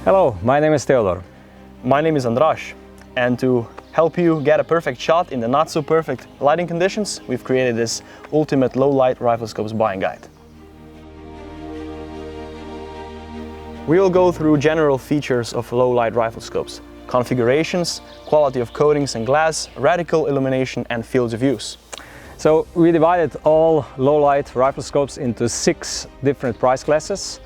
Hello, my name is Theodor. My name is Andras, and to help you get a perfect shot in the not so perfect lighting conditions, we've created this ultimate low light riflescopes buying guide. We will go through general features of low light riflescopes, configurations, quality of coatings and glass, reticle illumination and fields of use. So we divided all low light riflescopes into 6 different price classes.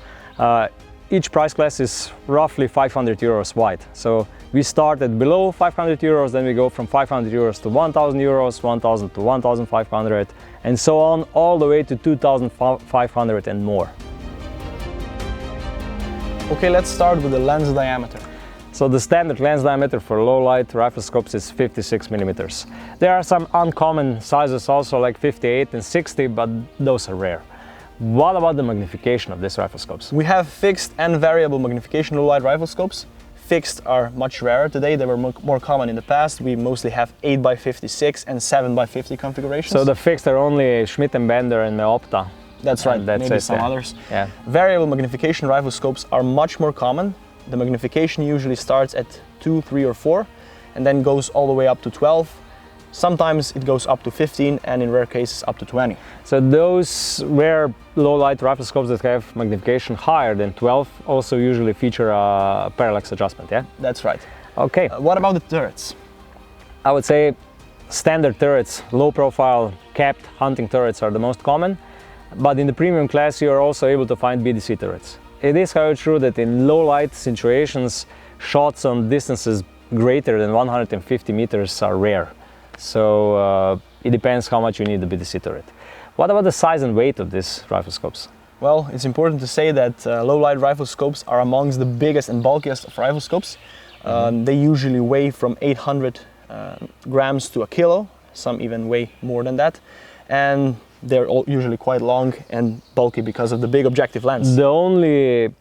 Each price class is roughly 500 euros wide. So we start at below 500 euros, then we go from 500 euros to 1000 euros, 1000 to 1500, and so on, all the way to 2500 and more. Okay, let's start with the lens diameter. So the standard lens diameter for low light riflescopes is 56 millimeters. There are some uncommon sizes also like 58 and 60, but those are rare. What about the magnification of these riflescopes? We have fixed and variable magnification low light riflescopes. Fixed are much rarer today, they were more common in the past. We mostly have 8x56 and 7x50 configurations. So the fixed are only Schmidt & Bender and Meopta. That's right, that's maybe it, some yeah. others. Yeah. Variable magnification riflescopes are much more common. The magnification usually starts at 2, 3 or 4 and then goes all the way up to 12. Sometimes it goes up to 15 and in rare cases up to 20. So those rare low light riflescopes that have magnification higher than 12 also usually feature a parallax adjustment, yeah? That's right. Okay. What about the turrets? I would say standard turrets, low profile capped hunting turrets are the most common, but in the premium class you are also able to find BDC turrets. It is however true that in low light situations shots on distances greater than 150 meters are rare. So it depends how much you need the BDC turret. What about the size and weight of these riflescopes? Well, it's important to say that low light riflescopes are amongst the biggest and bulkiest of riflescopes. They usually weigh from 800 grams to a kilo, some even weigh more than that. And they're all usually quite long and bulky because of the big objective lens. The only,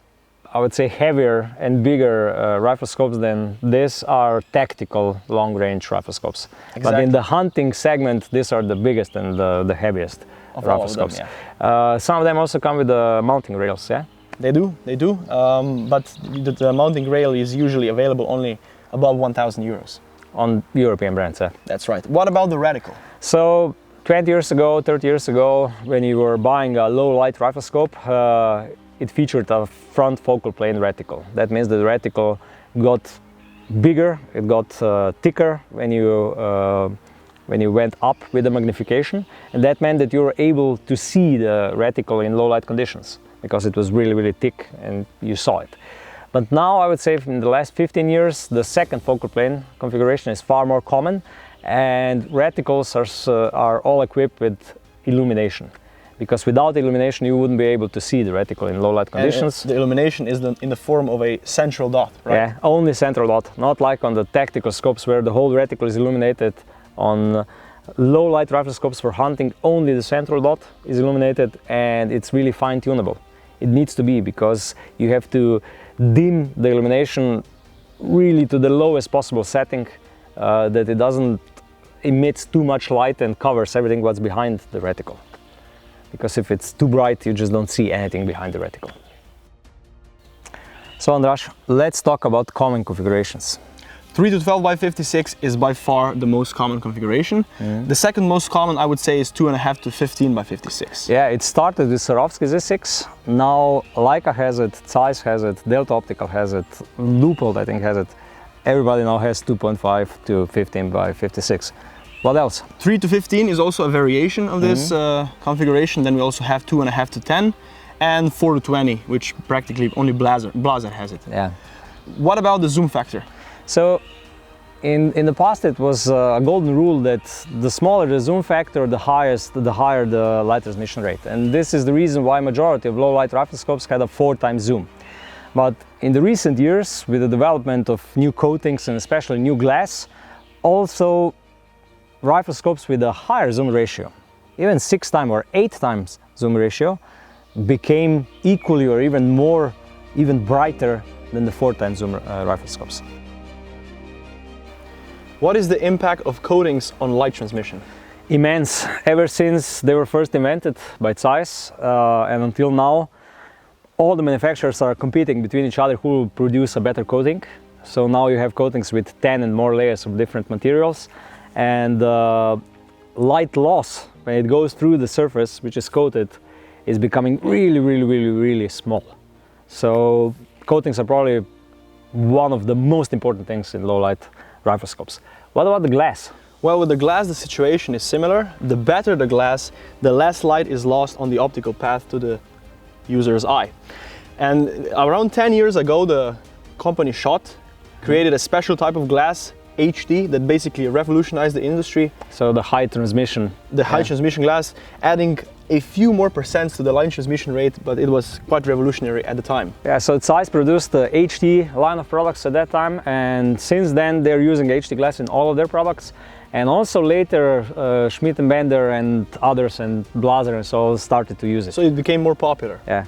I would say, heavier and bigger riflescopes than this are tactical long-range riflescopes. Exactly. But in the hunting segment, these are the biggest and the heaviest of riflescopes. all of them, yeah. Some of them also come with the mounting rails, yeah? They do. But the mounting rail is usually available only above 1000 euros. On European brands, yeah? That's right. What about the reticle? So 20 years ago, 30 years ago, when you were buying a low light riflescope, it featured a front focal plane reticle. That means the reticle got bigger, it got thicker when you went up with the magnification, and that meant that you were able to see the reticle in low light conditions because it was really, really thick and you saw it. But now I would say in the last 15 years, the second focal plane configuration is far more common, and reticles are all equipped with illumination. Because without illumination you wouldn't be able to see the reticle in low light conditions. And the illumination is in the form of a central dot, right? Yeah, only central dot, not like on the tactical scopes where the whole reticle is illuminated. On low light riflescopes for hunting, only the central dot is illuminated, and it's really fine tunable. It needs to be, because you have to dim the illumination really to the lowest possible setting, that it doesn't emit too much light and covers everything what's behind the reticle. Because if it's too bright, you just don't see anything behind the reticle. So Andras, let's talk about common configurations. 3 to 12x56 is by far the most common configuration. The second most common, I would say, is 2.5 to 15x56. Yeah, it started with Swarovski Z6. Now Leica has it, Zeiss has it, Delta Optical has it, Leupold I think has it. Everybody now has 2.5 to 15x56. What else? 3 to 15 is also a variation of this configuration. Then we also have 2.5 to 10 and 4 to 20, which practically only Blaser has it. Yeah. What about the zoom factor? So in the past it was a golden rule that the smaller the zoom factor, the higher the light transmission rate. And this is the reason why majority of low light riflescopes had a 4x zoom. But in the recent years, with the development of new coatings and especially new glass, also riflescopes with a higher zoom ratio, even 6x or 8x zoom ratio, became equally or even brighter than the 4x zoom riflescopes. What is the impact of coatings on light transmission? Immense. Ever since they were first invented by Zeiss and until now, all the manufacturers are competing between each other who will produce a better coating. So now you have coatings with 10 and more layers of different materials, and light loss when it goes through the surface which is coated is becoming really small. So coatings are probably one of the most important things in low light riflescopes. What about the glass? Well, with the glass, the situation is similar. The better the glass, the less light is lost on the optical path to the user's eye. And around 10 years ago, the company Schott created a special type of glass, HD, that basically revolutionized the industry. So the high transmission. The high transmission glass, adding a few more percents to the line transmission rate, but it was quite revolutionary at the time. Yeah, so Zeiss produced the HD line of products at that time, and since then they're using HD glass in all of their products. And also later Schmidt and Bender and others and Blaser and so on started to use it. So it became more popular. Yeah.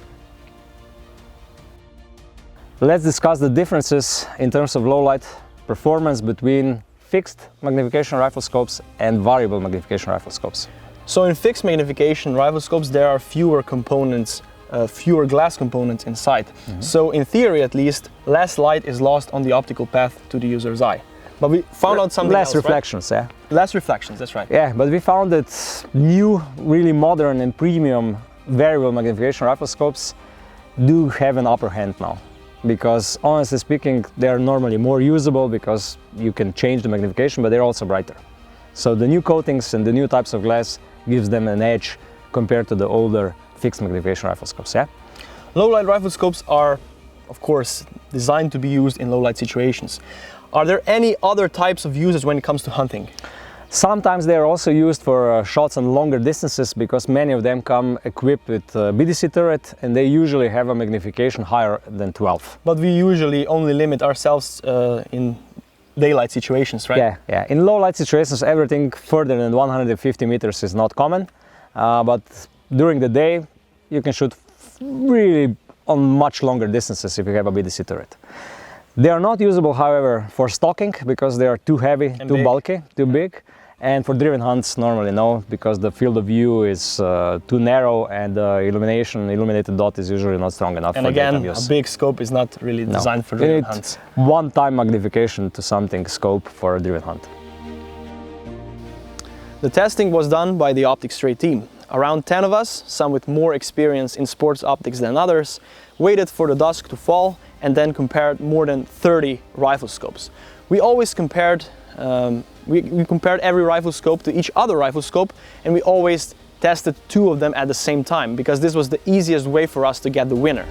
Let's discuss the differences in terms of low light performance between fixed magnification riflescopes and variable magnification riflescopes. So in fixed magnification riflescopes, there are fewer components, fewer glass components inside. So in theory, at least, less light is lost on the optical path to the user's eye. But we found out something less else, reflections, right? yeah. Less reflections, that's right. Yeah, but we found that new, really modern and premium variable magnification riflescopes do have an upper hand now. Because honestly speaking, they are normally more usable because you can change the magnification, but they're also brighter. So the new coatings and the new types of glass gives them an edge compared to the older fixed magnification riflescopes, yeah? Low light riflescopes are, of course, designed to be used in low light situations. Are there any other types of uses when it comes to hunting? Sometimes they are also used for shots on longer distances because many of them come equipped with BDC turret, and they usually have a magnification higher than 12. But we usually only limit ourselves in daylight situations, right? Yeah, yeah. In low light situations, everything further than 150 meters is not common, but during the day you can shoot really on much longer distances if you have a BDC turret. They are not usable, however, for stalking because they are too heavy, and too big. bulky, too big. And for driven hunts, normally no, because the field of view is too narrow and the illuminated dot is usually not strong enough And for again, daytime use. a big scope is not really designed for You driven need hunts. one-time magnification to something scope for a driven hunt. The testing was done by the Optics Trade team. Around 10 of us, some with more experience in sports optics than others, waited for the dusk to fall and then compared more than 30 riflescopes. We always compared we compared every riflescope to each other riflescope, and we always tested 2 of them at the same time because this was the easiest way for us to get the winner.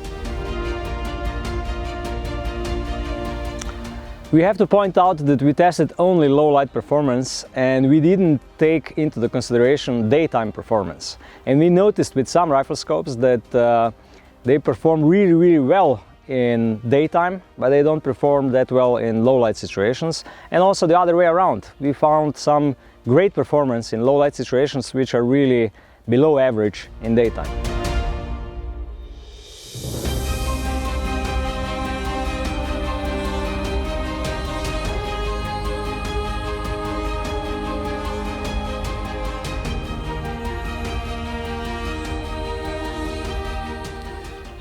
We have to point out that we tested only low light performance and we didn't take into the consideration daytime performance. And we noticed with some riflescopes that they perform really well in daytime, but they don't perform that well in low light situations. And also the other way around. We found some great performance in low light situations which are really below average in daytime.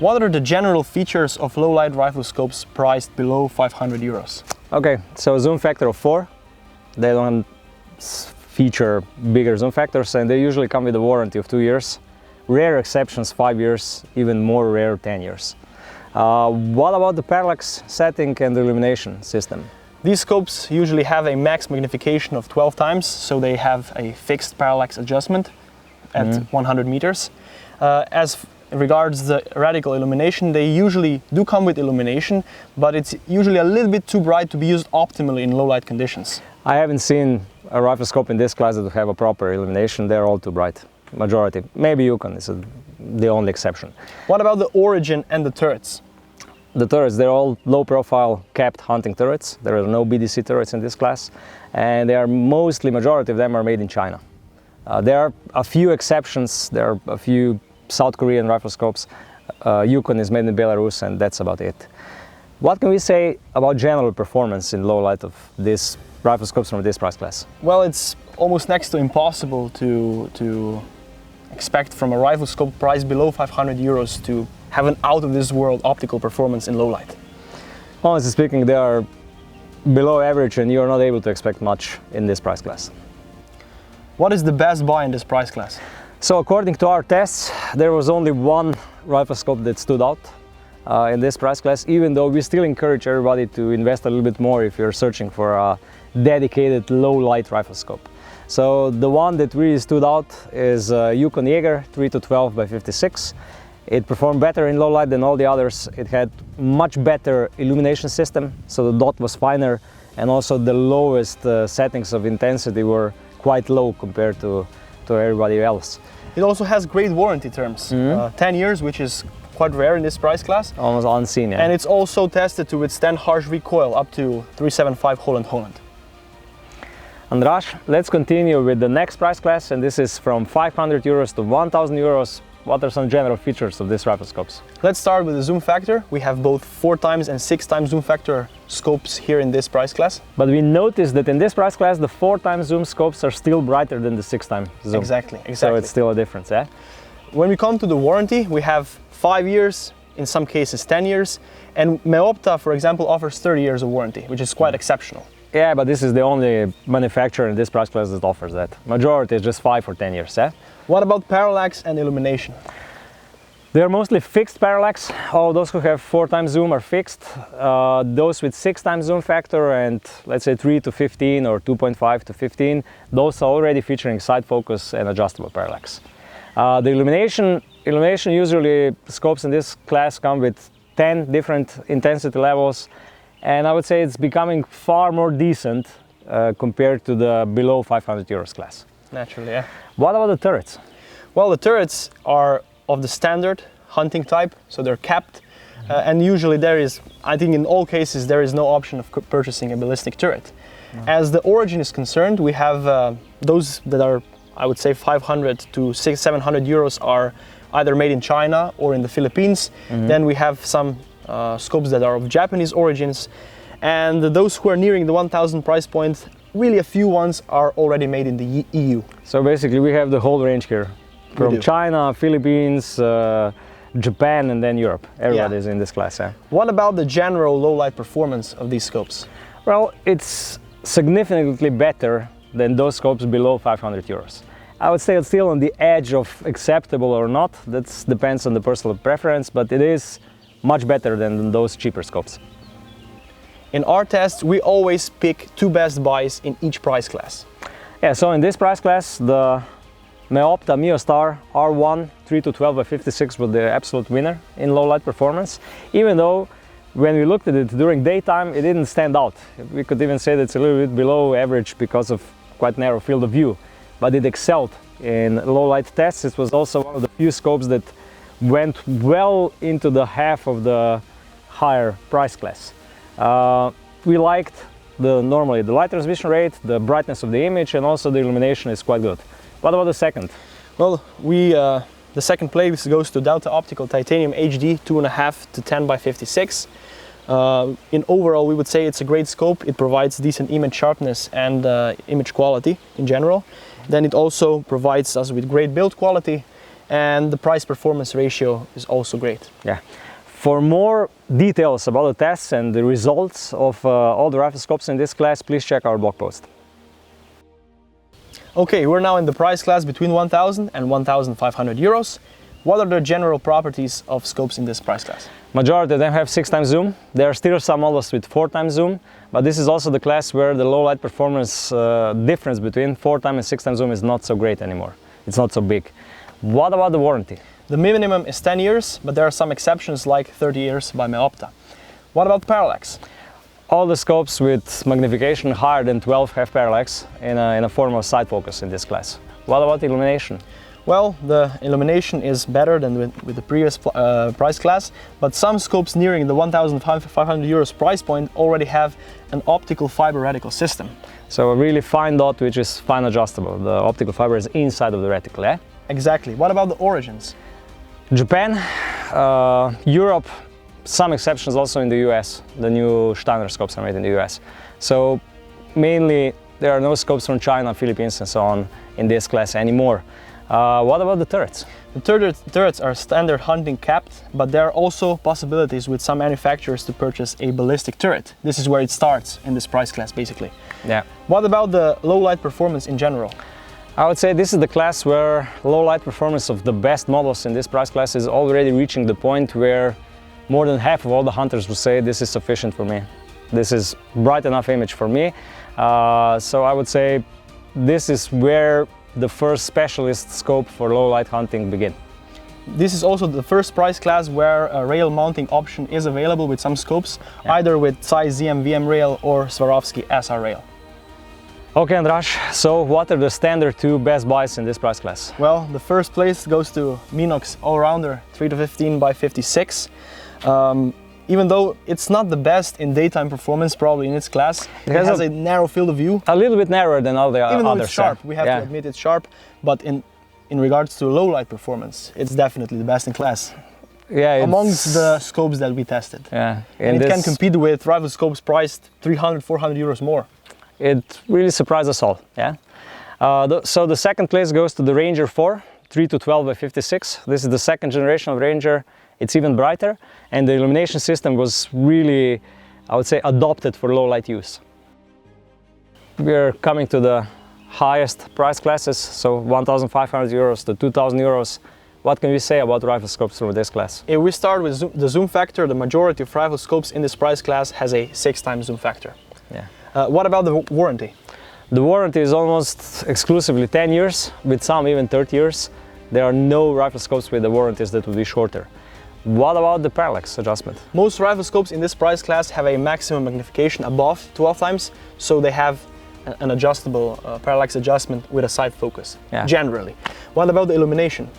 What are the general features of low light riflescopes priced below 500 euros? Okay, so zoom factor of 4. They don't feature bigger zoom factors and they usually come with a warranty of 2 years. Rare exceptions 5 years, even more rare 10 years. What about the parallax setting and the illumination system? These scopes usually have a max magnification of 12 times, so they have a fixed parallax adjustment at 100 meters. As regards the reticle illumination, they usually do come with illumination, but it's usually a little bit too bright to be used optimally in low light conditions. I haven't seen a riflescope in this class that have a proper illumination. They're all too bright, majority. Maybe Yukon is the only exception. What about the origin and the turrets? The turrets, they're all low profile capped hunting turrets. There are no BDC turrets in this class, and they are mostly, majority of them are made in China. There are a few exceptions. There are a few South Korean riflescopes. Yukon is made in Belarus, and that's about it. What can we say about general performance in low light of these riflescopes from this price class? Well, it's almost next to impossible to expect from a riflescope price below 500 euros to have an out-of-this-world optical performance in low light? Honestly speaking, they are below average and you're not able to expect much in this price class. What is the best buy in this price class? So according to our tests, there was only one riflescope that stood out in this price class, even though we still encourage everybody to invest a little bit more if you're searching for a dedicated low light riflescope. So the one that really stood out is Yukon Jaeger 3-12 by 56. It performed better in low light than all the others. It had much better illumination system, so the dot was finer, and also the lowest settings of intensity were quite low compared to everybody else. It also has great warranty terms, 10 years, which is quite rare in this price class. Almost unseen, yeah. And it's also tested to withstand harsh recoil up to 375 Holland. Andras, let's continue with the next price class, and this is from 500 euros to 1000 euros. What are some general features of these riflescopes? Let's start with the zoom factor. We have both 4x and 6x zoom factor scopes here in this price class. But we noticed that in this price class, the 4x zoom scopes are still brighter than the 6x zoom. Exactly. So it's still a difference, yeah? When we come to the warranty, we have 5 years, in some cases 10 years, and Meopta, for example, offers 30 years of warranty, which is quite exceptional. Yeah, but this is the only manufacturer in this price class that offers that. Majority is just 5 or 10 years, yeah? What about parallax and illumination? They're mostly fixed parallax. All those who have 4x zoom are fixed. Those with 6x zoom factor and let's say 3 to 15 or 2.5 to 15, those are already featuring side focus and adjustable parallax. The illumination usually scopes in this class come with 10 different intensity levels, and I would say it's becoming far more decent compared to the below 500 euros class. Naturally, yeah. What about the turrets? Well, the turrets are of the standard hunting type, so they're capped, and usually there is, I think in all cases, there is no option of purchasing a ballistic turret. As the origin is concerned, we have those that are, I would say, 500 to 700 euros are either made in China or in the Philippines. Then we have some scopes that are of Japanese origins, and those who are nearing the 1000 price point, really a few ones are already made in the EU. So basically we have the whole range here, from China, Philippines, Japan, and then Europe. Everybody is in this class. Yeah. What about the general low light performance of these scopes? Well, it's significantly better than those scopes below 500 euros. I would say it's still on the edge of acceptable or not. That depends on the personal preference, but it is much better than those cheaper scopes. In our test, we always pick 2 best buys in each price class. Yeah, so in this price class, the Meopta Meostar R1 3-12 by 56 was the absolute winner in low light performance, even though when we looked at it during daytime, it didn't stand out. We could even say that it's a little bit below average because of quite narrow field of view, but it excelled in low light tests. It was also one of the few scopes that went well into the half of the higher price class. We liked normally the light transmission rate, the brightness of the image, and also the illumination is quite good. What about the second? Well, the second place goes to Delta Optical Titanium HD 2.5 to 10 by 56. In overall, we would say it's a great scope. It provides decent image sharpness and image quality in general. Then it also provides us with great build quality, and the price performance ratio is also great. Yeah. For more details about the tests and the results of all the riflescopes in this class, please check our blog post. Okay, we're now in the price class between 1000 and 1500 euros. What are the general properties of scopes in this price class? Majority of them have 6x zoom. There are still some models with 4x zoom, but this is also the class where the low light performance difference between 4x and 6x zoom is not so great anymore. It's not so big. What about the warranty? The minimum is 10 years, but there are some exceptions like 30 years by Meopta. What about parallax? All the scopes with magnification higher than 12 have parallax in a form of side focus in this class. What about illumination? Well, the illumination is better than with the previous price class, but some scopes nearing the 1500 euros price point already have an optical fiber reticle system. So a really fine dot which is fine adjustable. The optical fiber is inside of the reticle, eh? Exactly. What about the origins? Japan, Europe, some exceptions also in the US. The new Steiner scopes are made in the US. So mainly there are no scopes from China, Philippines and so on in this class anymore. What about the turrets? The turrets are standard hunting capped, but there are also possibilities with some manufacturers to purchase a ballistic turret. This is where it starts in this price class, basically. Yeah. What about the low light performance in general? I would say this is the class where low light performance of the best models in this price class is already reaching the point where more than half of all the hunters will say this is sufficient for me. This is bright enough image for me. So I would say this is where the first specialist scope for low light hunting begin. This is also the first price class where a rail mounting option is available with some scopes, either with Zeiss ZM-VM rail or Swarovski SR rail. Okay, Andras, so what are the standard two best buys in this price class? Well, the first place goes to Minox All-Rounder 3-15 by 56. Even though it's not the best in daytime performance probably in its class, it has a narrow field of view. A little bit narrower than all the others. Even though it's sharp, we have to admit it's sharp, but in regards to low light performance, it's definitely the best in class. Yeah, amongst the scopes that we tested. Yeah, and it can compete with rival scopes priced 300, 400 euros more. It really surprised us all, yeah. So the second place goes to the Ranger 4, 3-12 by 56. This is the second generation of Ranger. It's even brighter, and the illumination system was really, I would say, adopted for low light use. We are coming to the highest price classes, so 1,500 euros to 2,000 euros. What can we say about rifle scopes from this class? If we start with the zoom factor, the majority of rifle scopes in this price class has a 6x zoom factor. Yeah. What about the warranty? The warranty is almost exclusively 10 years, with some even 30 years. There are no rifle scopes with the warranties that would be shorter. What about the parallax adjustment? Most rifle scopes in this price class have a maximum magnification above 12 times, so they have an adjustable parallax adjustment with a side focus, generally. What about the illumination?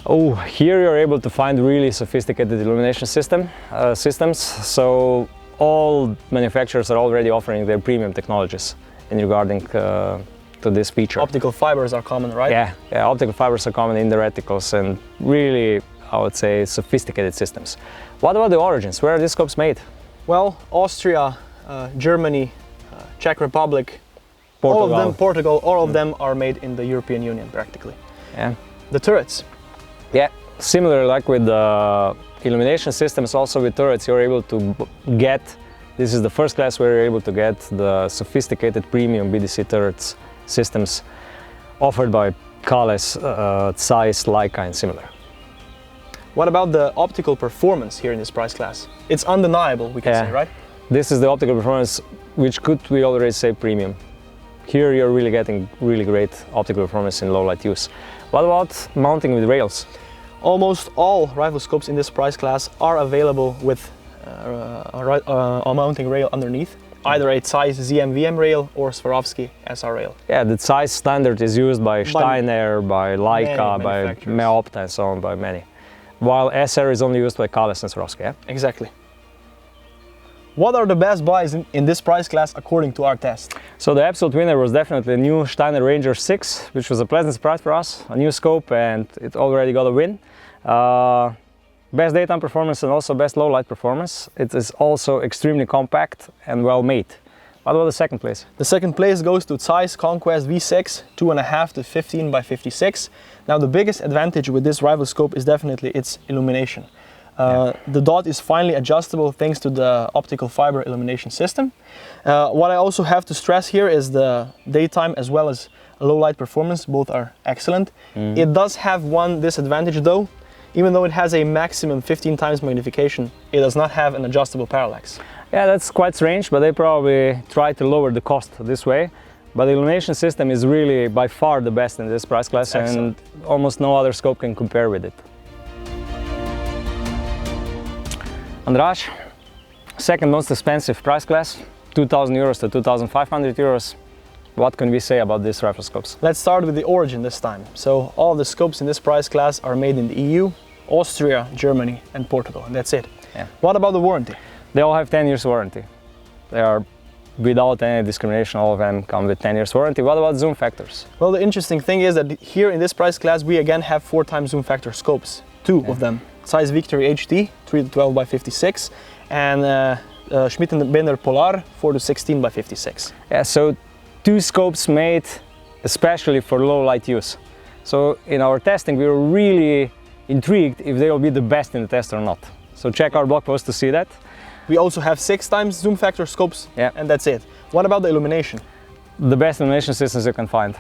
Oh, here you're able to find really sophisticated illumination systems. So all manufacturers are already offering their premium technologies in regarding to this feature. Optical fibers are common, right? Yeah, optical fibers are common in the reticles, and really, I would say, sophisticated systems. What about the origins? Where are these scopes made? Well, Austria, Germany, Czech Republic, Portugal. All of them are made in the European Union practically. Yeah. The turrets. Yeah, similar like with the illumination systems, also with turrets you're able to get, this is the first class where you're able to get the sophisticated premium BDC turrets systems offered by Thales, Zeiss, Leica and similar. What about the optical performance here in this price class? It's undeniable, we can say, right? This is the optical performance, which could we already say premium. Here you're really getting really great optical performance in low light use. What about mounting with rails? Almost all rifle scopes in this price class are available with a mounting rail underneath, either a Zeiss ZM-VM rail or Swarovski SR rail. Yeah, the Zeiss standard is used by Steiner, by Leica, by Meopta and so on, by many. While SR is only used by Thales and Swarovski, yeah? Exactly. What are the best buys in this price class according to our test? So the absolute winner was definitely a new Steiner Ranger 6, which was a pleasant surprise for us, a new scope, and it already got a win. Best daytime performance and also best low light performance. It is also extremely compact and well made. What about the second place? The second place goes to Zeiss Conquest V6, 2.5 to 15 by 56. Now the biggest advantage with this rifle scope is definitely its illumination. The dot is finely adjustable thanks to the optical fiber illumination system. What I also have to stress here is the daytime as well as low light performance, both are excellent. It does have one disadvantage though. Even though it has a maximum 15 times magnification, it does not have an adjustable parallax. Yeah, that's quite strange, but they probably try to lower the cost this way. But the illumination system is really by far the best in this price class, and almost no other scope can compare with it. Andras, second most expensive price class, 2,000 euros to 2,500 euros. What can we say about these rifle scopes? Let's start with the origin this time. So all the scopes in this price class are made in the EU, Austria, Germany and Portugal, and that's it. Yeah. What about the warranty? They all have 10 years warranty. They are without any discrimination, all of them come with 10 years warranty. What about zoom factors? Well, the interesting thing is that here in this price class we again have 4x zoom factor scopes, two of them. Zeiss Victory HD 3-12 by 56 and Schmidt & Bender Polar 4-16 by 56. Yeah, so two scopes made especially for low light use. So in our testing, we were really intrigued if they will be the best in the test or not. So check our blog post to see that. We also have 6x zoom factor scopes, Yeah. and that's it. What about the illumination? The best illumination systems you can find.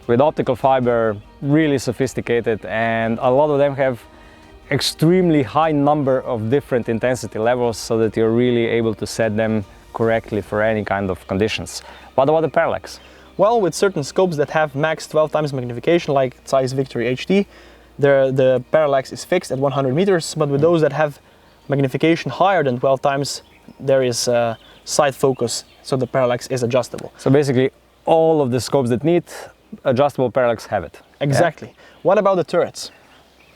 With optical fiber, really sophisticated, and a lot of them have extremely high number of different intensity levels so that you're really able to set them correctly for any kind of conditions. What about the parallax? Well, with certain scopes that have max 12 times magnification, like Zeiss Victory HD, the parallax is fixed at 100 meters, but with those that have magnification higher than 12 times, there is side focus, so the parallax is adjustable. So basically, all of the scopes that need adjustable parallax have it. Exactly. What about the turrets?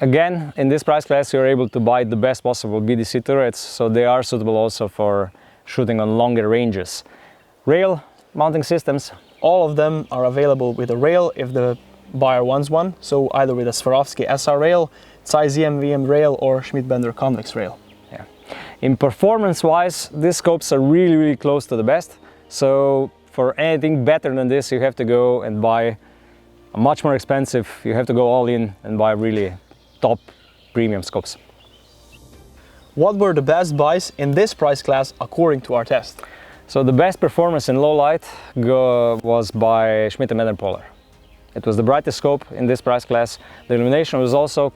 Again, in this price class, you're able to buy the best possible BDC turrets, so they are suitable also for shooting on longer ranges. Rail mounting systems. All of them are available with a rail if the buyer wants one, so either with a Swarovski SR rail, Zeiss EMVM rail, or Schmidt-Bender convex rail. Yeah. In performance-wise, these scopes are really, really close to the best. So for anything better than this, you have to go and buy a much more expensive. You have to go all in and buy really top premium scopes. What were the best buys in this price class according to our test? So the best performance in low light was by Schmidt-Bender Polar. It was the brightest scope in this price class. The illumination was also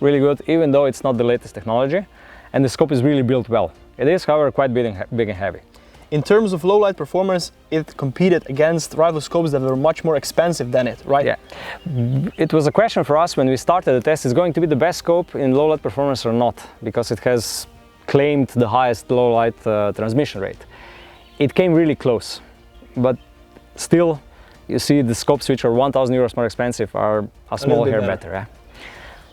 really good, even though it's not the latest technology. And the scope is really built well. It is, however, quite big and heavy. In terms of low light performance, it competed against rifle scopes that were much more expensive than it, right? Yeah. It was a question for us when we started the test, is going to be the best scope in low light performance or not? Because it has claimed the highest low light transmission rate. It came really close, but still, you see the scopes which are 1,000 euros more expensive are a small hair better. Yeah?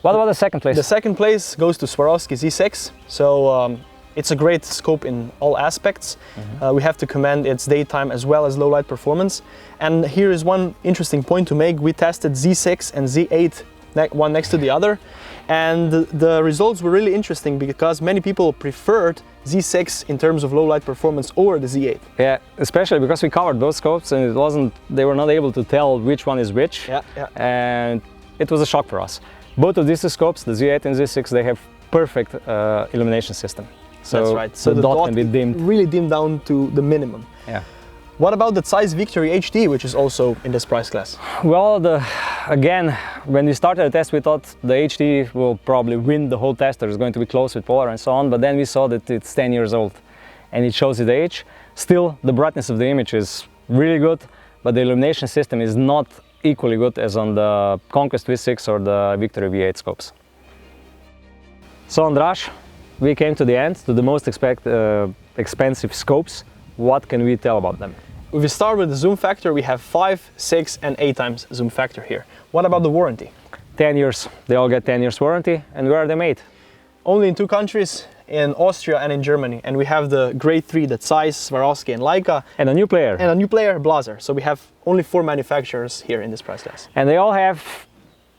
What about the second place? The second place goes to Swarovski Z6. So it's a great scope in all aspects. We have to commend its daytime as well as low light performance. And here is one interesting point to make. We tested Z6 and Z8 one next to the other, and the results were really interesting because many people preferred Z6 in terms of low light performance over the Z8. Yeah, especially because we covered both scopes and they were not able to tell which one is which. Yeah. And it was a shock for us. Both of these two scopes, the Z8 and Z6, they have perfect illumination system. So that's right. So the dot can be dimmed. Really dimmed down to the minimum. Yeah. What about the Zeiss Victory HD, which is also in this price class? Well, again, when we started the test, we thought the HD will probably win the whole test. It's going to be close with Polar and so on, but then we saw that it's 10 years old and it shows its age. Still, the brightness of the image is really good, but the illumination system is not equally good as on the Conquest V6 or the Victory V8 scopes. So Andras, we came to the end, to the most expensive scopes. What can we tell about them? If we start with the zoom factor, we have 5, 6 and 8 times zoom factor here. What about the warranty? 10 years. They all get 10 years warranty. And where are they made? Only in 2 countries, in Austria and in Germany. And we have the grade 3, the Zeiss, Swarovski and Leica. And a new player. And a new player, Blaser. So we have only 4 manufacturers here in this price class. And they all have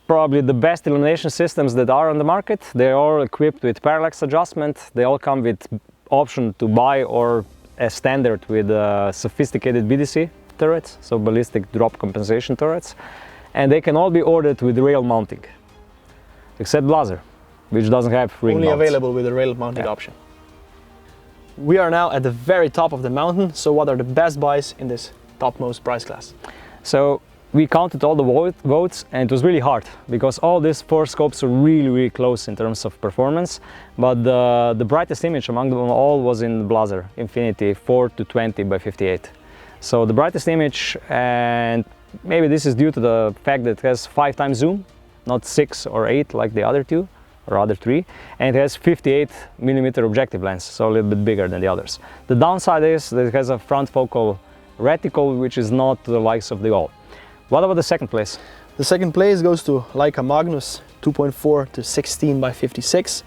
probably the best illumination systems that are on the market. They're all equipped with parallax adjustment. They all come with option to buy or as standard with sophisticated BDC turrets, so ballistic drop compensation turrets, and they can all be ordered with rail mounting, except Blaser, which doesn't have ring only mounts. Available with a rail mounted option. We are now at the very top of the mountain, so what are the best buys in this topmost price class? So we counted all the votes and it was really hard because all these 4 scopes are really close in terms of performance, but the brightest image among them all was in Blaser Infinity 4-20 by 58. So the brightest image, and maybe this is due to the fact that it has 5 times zoom, not 6 or 8 like the other 2 or other 3, and it has 58mm objective lens, so a little bit bigger than the others. The downside is that it has a front focal reticle, which is not the likes of the all. What about the second place? The second place goes to Leica Magnus 2.4-16 by 56.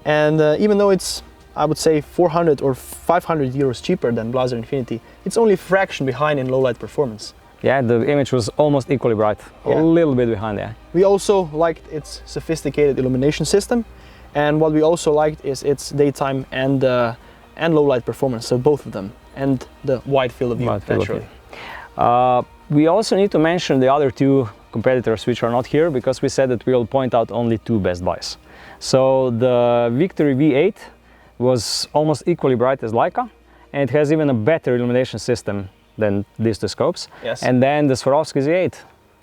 And even though it's, I would say, 400 or 500 euros cheaper than Blaser Infinity, it's only a fraction behind in low light performance. Yeah, the image was almost equally bright, a little bit behind there. We also liked its sophisticated illumination system, and what we also liked is its daytime and low light performance, so both of them, and the wide field of view, naturally. We also need to mention the other 2 competitors which are not here, because we said that we'll point out only 2 best buys. So the Victory V8 was almost equally bright as Leica, and it has even a better illumination system than these 2 scopes. Yes. And then the Swarovski Z8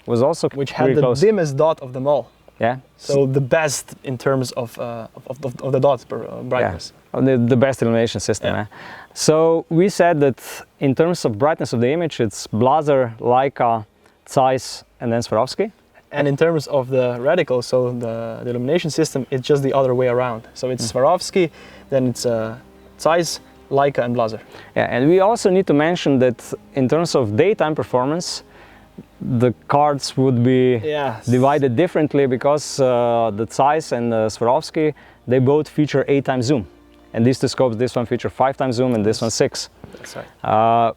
was also Which had really the close. dimmest dot of them all. Yeah. So the best in terms of the dot brightness. Yeah. The best illumination system. Yeah. Eh? So we said that in terms of brightness of the image, it's Blaser, Leica, Zeiss, and then Swarovski. And in terms of the reticle, so the illumination system, it's just the other way around. So it's Swarovski, then it's Zeiss, Leica, and Blaser. Yeah, and we also need to mention that in terms of daytime performance, the cards would be divided differently, because the Zeiss and the Swarovski, they both feature 8x zoom. And these 2 scopes, this one feature 5x zoom and this one 6. That's right.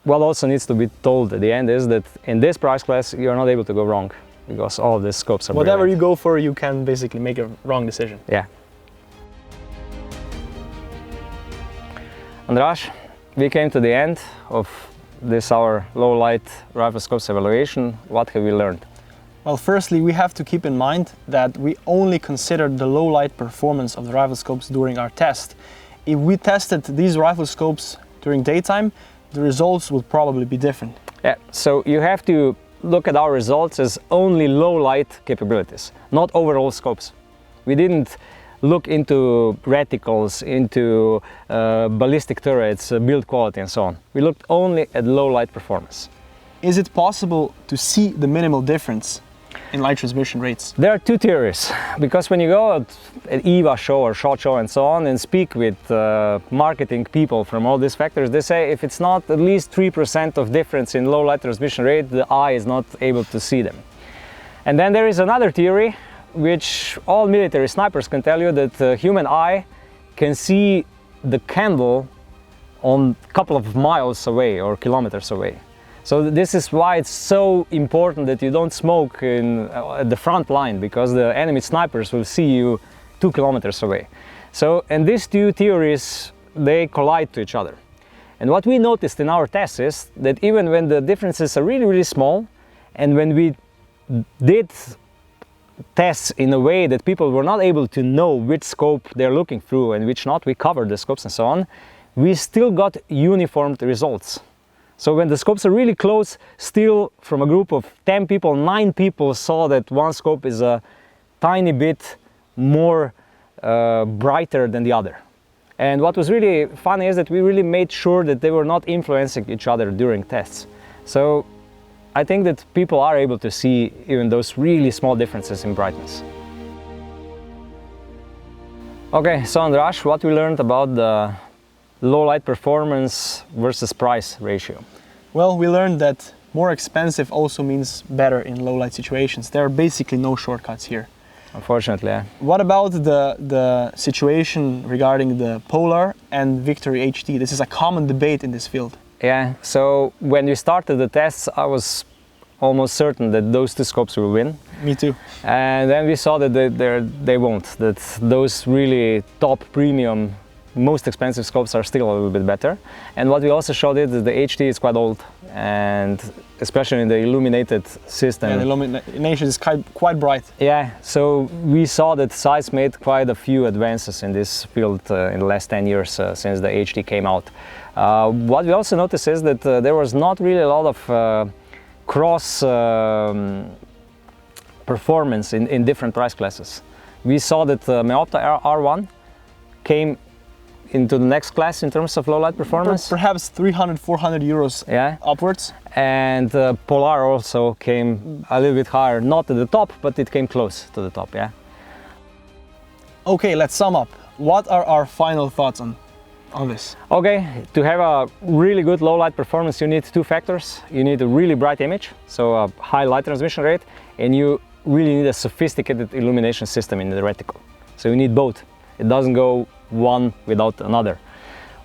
What also needs to be told at the end is that in this price class, you're not able to go wrong, because all of these scopes are Whatever brilliant. you go for, you can basically make a wrong decision. Yeah. Andras, we came to the end of this our low light riflescopes evaluation. What have we learned? Well, firstly, we have to keep in mind that we only considered the low light performance of the riflescopes during our test. If we tested these riflescopes during daytime, the results would probably be different. Yeah, so you have to look at our results as only low light capabilities, not overall scopes. We didn't look into reticles, into ballistic turrets, build quality and so on. We looked only at low light performance. Is it possible to see the minimal difference in light transmission rates? There are 2 theories, because when you go at EVA show or SHOT Show and so on and speak with marketing people from all these factors, they say if it's not at least 3% of difference in low light transmission rate, the eye is not able to see them. And then there is another theory, which all military snipers can tell you, that the human eye can see the candle on a couple of miles away or kilometers away. So this is why it's so important that you don't smoke at the front line, because the enemy snipers will see you 2 kilometers away. So, and these 2 theories, they collide to each other. And what we noticed in our tests is that even when the differences are really, really small, and when we did tests in a way that people were not able to know which scope they're looking through and which not, we covered the scopes and so on, we still got uniform results. So when the scopes are really close, still from a group of 10 people, 9 people saw that one scope is a tiny bit more brighter than the other. And what was really funny is that we really made sure that they were not influencing each other during tests. So I think that people are able to see even those really small differences in brightness. Okay, so Andras, what we learned about the low light performance versus price ratio? Well, we learned that more expensive also means better in low light situations. There are basically no shortcuts here. Unfortunately, yeah. What about the situation regarding the Polar and Victory HD? This is a common debate in this field. Yeah, so when we started the tests, I was almost certain that those 2 scopes will win. Me too. And then we saw that they won't, that those really top premium, most expensive scopes are still a little bit better. And what we also showed is that the HD is quite old, and especially in the illuminated system. Yeah, the illumination is quite bright. Yeah, so we saw that Zeiss made quite a few advances in this field in the last 10 years since the HD came out. What we also noticed is that there was not really a lot of cross performance in different price classes. We saw that Meopta R1 came into the next class in terms of low light performance. Perhaps 300, 400 euros upwards. And Polar also came a little bit higher, not at the top, but it came close to the top, yeah. Okay, let's sum up. What are our final thoughts on this? Okay, to have a really good low light performance, you need 2 factors. You need a really bright image, so a high light transmission rate, and you really need a sophisticated illumination system in the reticle. So you need both. It doesn't go one without another.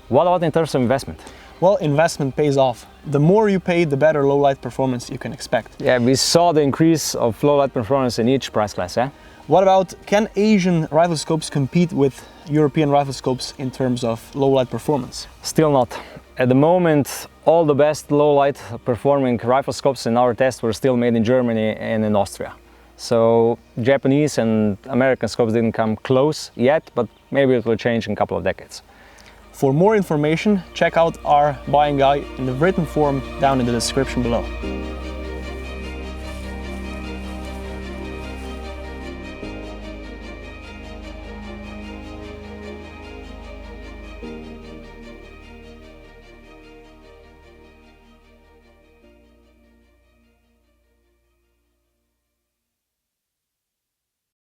What about in terms of investment? Well, investment pays off. The more you pay, the better low light performance you can expect. Yeah, we saw the increase of low light performance in each price class, yeah? What about, can Asian riflescopes compete with European riflescopes in terms of low light performance? Still not. At the moment, all the best low light performing riflescopes in our test were still made in Germany and in Austria. So Japanese and American scopes didn't come close yet, but maybe it will change in a couple of decades. For more information, check out our buying guide in the written form down in the description below.